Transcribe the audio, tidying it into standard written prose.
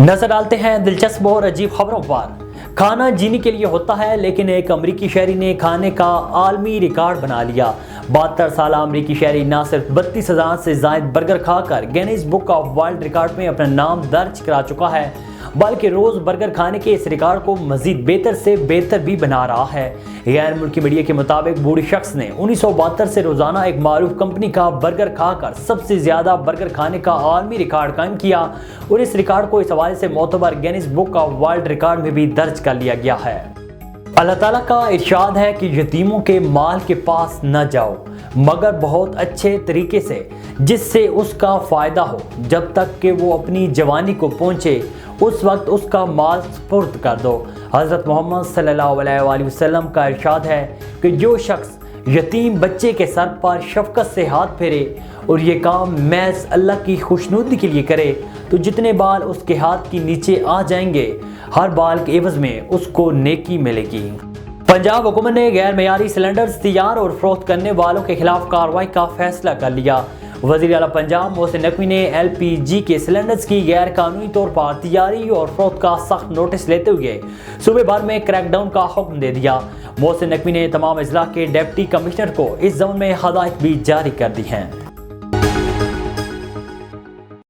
نظر ڈالتے ہیں دلچسپ اور عجیب خبروں پر۔ کھانا جینے کے لیے ہوتا ہے، لیکن ایک امریکی شہری نے کھانے کا عالمی ریکارڈ بنا لیا۔ 72 سالہ امریکی شہری نہ صرف 32,000 سے زائد برگر کھا کر Guinness book of world record میں اپنا نام درج کرا چکا ہے، بلکہ روز برگر کھانے کے اس ریکارڈ کو مزید بہتر سے بہتر بھی بنا رہا ہے۔ غیر ملکی میڈیا کے مطابق بوڑھے شخص نے 1972 سے روزانہ ایک معروف کمپنی کا برگر کھا کر سب سے زیادہ برگر کھانے کا عالمی ریکارڈ قائم کیا، اور اس ریکارڈ کو اس حوالے سے معتبر Guinness book of world record میں بھی درج کر لیا گیا ہے۔ اللہ تعالیٰ کا ارشاد ہے کہ یتیموں کے مال کے پاس نہ جاؤ مگر بہت اچھے طریقے سے، جس سے اس کا فائدہ ہو، جب تک کہ وہ اپنی جوانی کو پہنچے اس وقت اس کا مال سپرد کر دو۔ حضرت محمد صلی اللہ علیہ وآلہ وسلم کا ارشاد ہے کہ جو شخص یتیم بچے کے سر پر شفقت سے ہاتھ پھیرے اور یہ کام محض اللہ کی خوشنودی کے لیے کرے تو جتنے بال اس کے ہاتھ کے نیچے آ جائیں گے، ہر بال کے عوض میں اس کو نیکی ملے گی۔ پنجاب حکومت نے غیر معیاری سلنڈرز تیار اور فروخت کرنے والوں کے خلاف کارروائی کا فیصلہ کر لیا۔ وزیر اعلیٰ پنجاب محسن نقوی نے LPG کے سلنڈرز کی غیر قانونی طور پر تیاری اور فروخت کا سخت نوٹس لیتے ہوئے صوبے بھر میں کریک ڈاؤن کا حکم دے دیا۔ محسن نقوی نے تمام اضلاع کے ڈپٹی کمشنر کو اس ضمن میں ہدایت بھی جاری کر دی ہیں۔